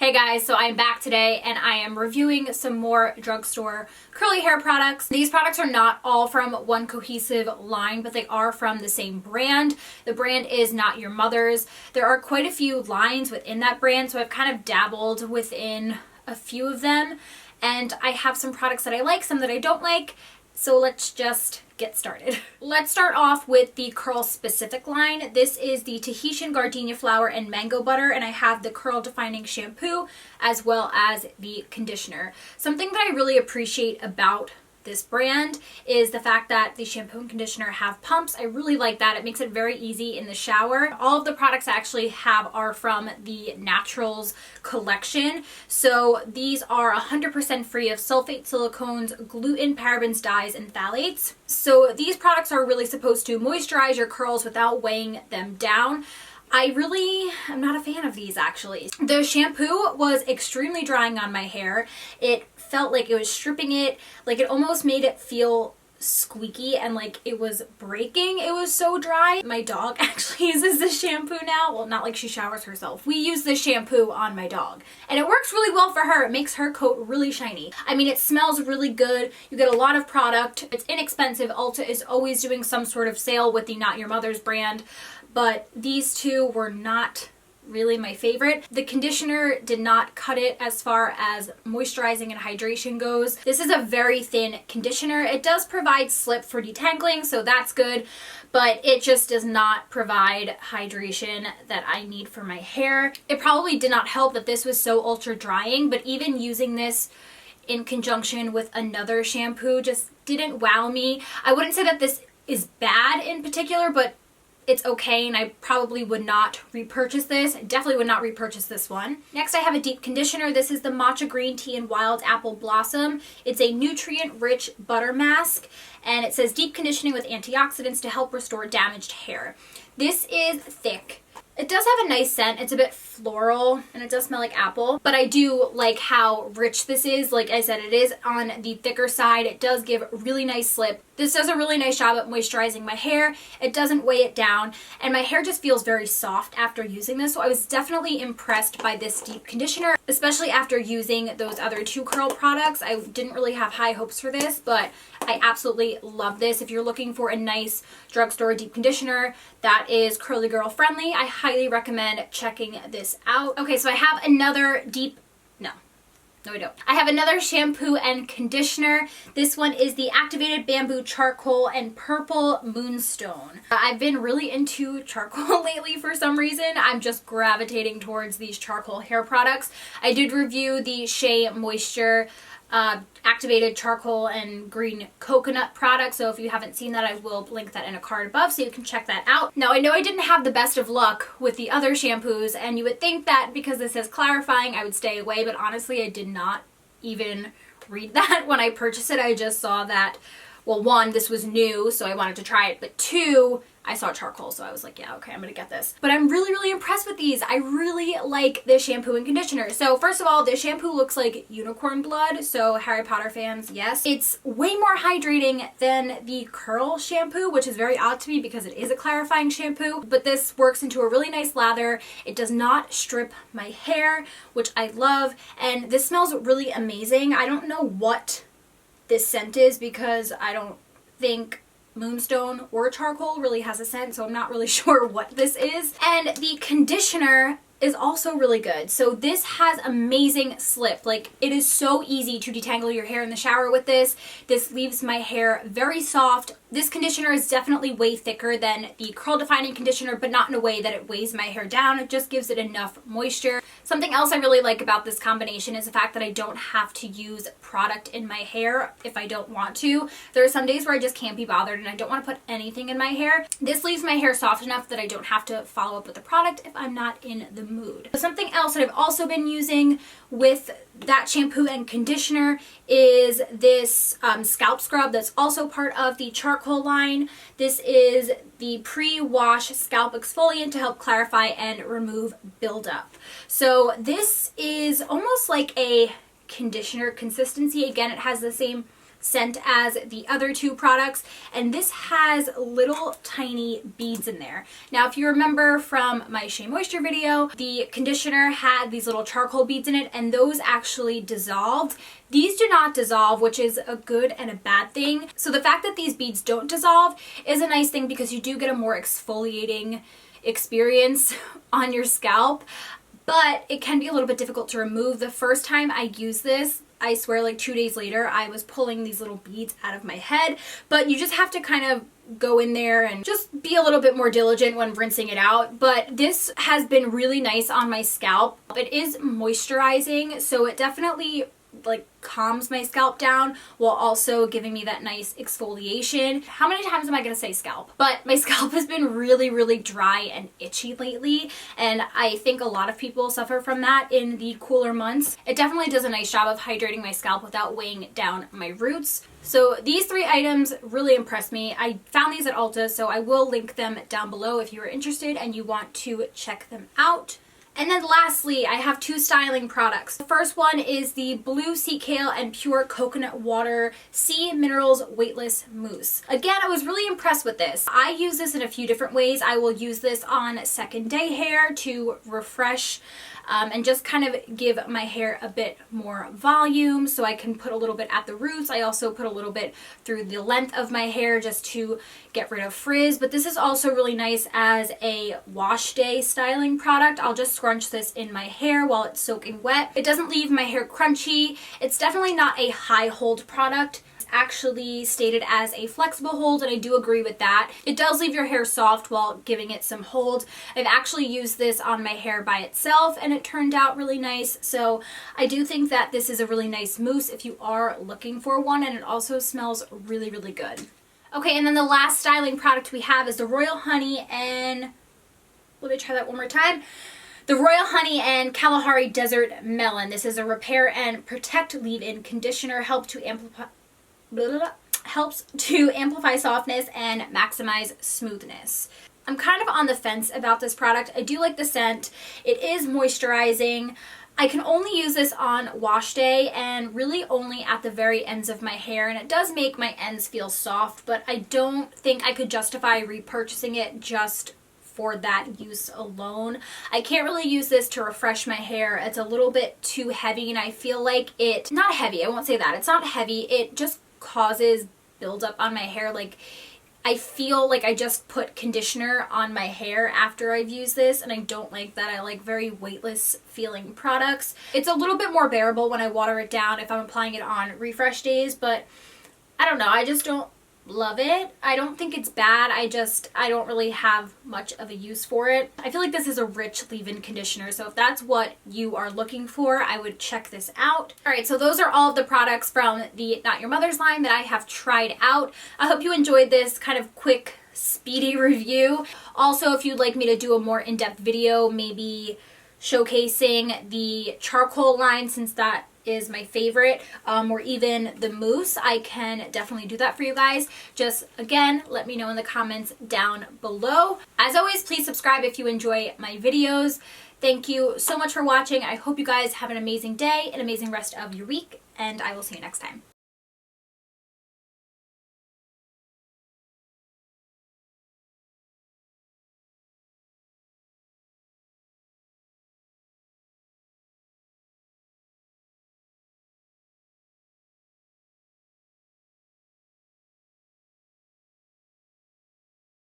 Hey guys, so I'm back today and I am reviewing some more drugstore curly hair products. These products are not all from one cohesive line, but they are from the same brand. The brand is Not Your Mother's. There are quite a few lines within that brand, so I've kind of dabbled within a few of them. And I have some products that I like, some that I don't like. So let's just get started. Let's start off with the curl specific line. This is the Tahitian Gardenia flower and mango butter, and I have the curl defining shampoo as well as the conditioner. Something that I really appreciate about this brand is the fact that the shampoo and conditioner have pumps. I really like that. It makes it very easy in the shower. All of the products I actually have are from the Naturals collection. So these are 100% free of sulfate, silicones, gluten, parabens, dyes, and phthalates. So these products are really supposed to moisturize your curls without weighing them down. I'm not a fan of these actually. The shampoo was extremely drying on my hair. It felt like it was stripping it, like it almost made it feel squeaky and like it was breaking. It was so dry. My dog actually uses this shampoo now. Well, not like she showers herself. We use this shampoo on my dog and it works really well for her. It makes her coat really shiny. I mean, it smells really good. You get a lot of product. It's inexpensive. Ulta is always doing some sort of sale with the Not Your Mother's brand, but these two were not really my favorite. The conditioner did not cut it as far as moisturizing and hydration goes. This is a very thin conditioner. It does provide slip for detangling, so that's good, but it just does not provide hydration that I need for my hair. It probably did not help that this was so ultra drying, but even using this in conjunction with another shampoo just didn't wow me. I wouldn't say that this is bad in particular, but it's okay, and I probably would not repurchase this. I definitely would not repurchase this one. Next, I have a deep conditioner. This is the Matcha Green Tea and Wild Apple Blossom. It's a nutrient-rich butter mask, and it says deep conditioning with antioxidants to help restore damaged hair. This is thick. It does have a nice scent. It's a bit floral and it does smell like apple, but I do like how rich this is. Like I said, it is on the thicker side. It does give really nice slip. This does a really nice job at moisturizing my hair. It doesn't weigh it down, and my hair just feels very soft after using this. So I was definitely impressed by this deep conditioner, especially after using those other two curl products. I didn't really have high hopes for this, but I absolutely love this. If you're looking for a nice drugstore deep conditioner that is curly girl friendly, I highly recommend checking this out. Okay, so I have another No, I don't. I have another shampoo and conditioner. This one is the Activated Bamboo Charcoal and Purple Moonstone. I've been really into charcoal lately for some reason. I'm just gravitating towards these charcoal hair products. I did review the Shea Moisture activated charcoal and green coconut product, so if you haven't seen that, I will link that in a card above so you can check that out. Now, I know I didn't have the best of luck with the other shampoos, and you would think that because this says clarifying I would stay away, but honestly I did not even read that when I purchased it. I just saw that, well, one, this was new, so I wanted to try it, but two, I saw charcoal, so I was like, yeah, okay, I'm gonna get this. But I'm really, really impressed with these. I really like this shampoo and conditioner. So first of all, this shampoo looks like unicorn blood, so Harry Potter fans, yes. It's way more hydrating than the curl shampoo, which is very odd to me because it is a clarifying shampoo, but this works into a really nice lather. It does not strip my hair, which I love, and this smells really amazing. I don't know what this scent is because I don't think Moonstone or charcoal really has a scent, so I'm not really sure what this is. And the conditioner is also really good. So this has amazing slip. Like, it is so easy to detangle your hair in the shower with this. This leaves my hair very soft. This conditioner is definitely way thicker than the curl defining conditioner, but not in a way that it weighs my hair down. It just gives it enough moisture. Something else I really like about this combination is the fact that I don't have to use product in my hair if I don't want to. There are some days where I just can't be bothered and I don't want to put anything in my hair. This leaves my hair soft enough that I don't have to follow up with the product if I'm not in the mood. Something else that I've also been using with that shampoo and conditioner is this scalp scrub that's also part of the charcoal line. This is the pre-wash scalp exfoliant to help clarify and remove buildup. So this is almost like a conditioner consistency. Again, it has the same scent as the other two products, and this has little tiny beads in there. Now, if you remember from my Shea Moisture video, the conditioner had these little charcoal beads in it, and those actually dissolved. These do not dissolve, which is a good and a bad thing. So the fact that these beads don't dissolve is a nice thing because you do get a more exfoliating experience on your scalp, but it can be a little bit difficult to remove. The first time I used this, I swear like 2 days later, I was pulling these little beads out of my head, but you just have to kind of go in there and just be a little bit more diligent when rinsing it out. But this has been really nice on my scalp. It is moisturizing, so it definitely like calms my scalp down while also giving me that nice exfoliation. How many times am I gonna say scalp? But my scalp has been really dry and itchy lately, and I think a lot of people suffer from that in the cooler months. It definitely does a nice job of hydrating my scalp without weighing down my roots. So these 3 items really impressed me. I found these at Ulta, so I will link them down below if you are interested and you want to check them out. And then lastly, I have 2 styling products. The first one is the Blue Sea Kale and Pure Coconut Water Sea Minerals Weightless Mousse. Again, I was really impressed with this. I use this in a few different ways. I will use this on second day hair to refresh and just kind of give my hair a bit more volume, so I can put a little bit at the roots. I also put a little bit through the length of my hair just to get rid of frizz. But this is also really nice as a wash day styling product. I'll just scrunch this in my hair while it's soaking wet. It doesn't leave my hair crunchy. It's definitely not a high hold product. Actually stated as a flexible hold, and I do agree with that. It does leave your hair soft while giving it some hold. I've actually used this on my hair by itself and it turned out really nice, so I do think that this is a really nice mousse if you are looking for one, and it also smells really good. Okay, and then the last styling product we have is the Royal Honey and, let me try that one more time. The Royal Honey and Kalahari Desert Melon. This is a repair and protect leave-in conditioner, helps to amplify softness and maximize smoothness. I'm kind of on the fence about this product. I do like the scent. It is moisturizing. I can only use this on wash day and really only at the very ends of my hair, and it does make my ends feel soft, but I don't think I could justify repurchasing it just for that use alone. I can't really use this to refresh my hair. It's a little bit too heavy, and I feel like it, not heavy, I won't say that. It's not heavy. It just causes buildup on my hair. Like, I feel like I just put conditioner on my hair after I've used this, and I don't like that. I like very weightless feeling products. It's a little bit more bearable when I water it down if I'm applying it on refresh days, but I don't know. I just don't love it. I don't think it's bad. I don't really have much of a use for it. I feel like this is a rich leave-in conditioner, so if that's what you are looking for, I would check this out. Alright, so those are all of the products from the Not Your Mother's line that I have tried out. I hope you enjoyed this kind of quick, speedy review. Also, if you'd like me to do a more in-depth video, maybe showcasing the charcoal line, since that is my favorite, or even the mousse, I can definitely do that for you guys. Just again, let me know in the comments down below. As always, please subscribe if you enjoy my videos. Thank you so much for watching. I hope you guys have an amazing day, an amazing rest of your week, and I will see you next time.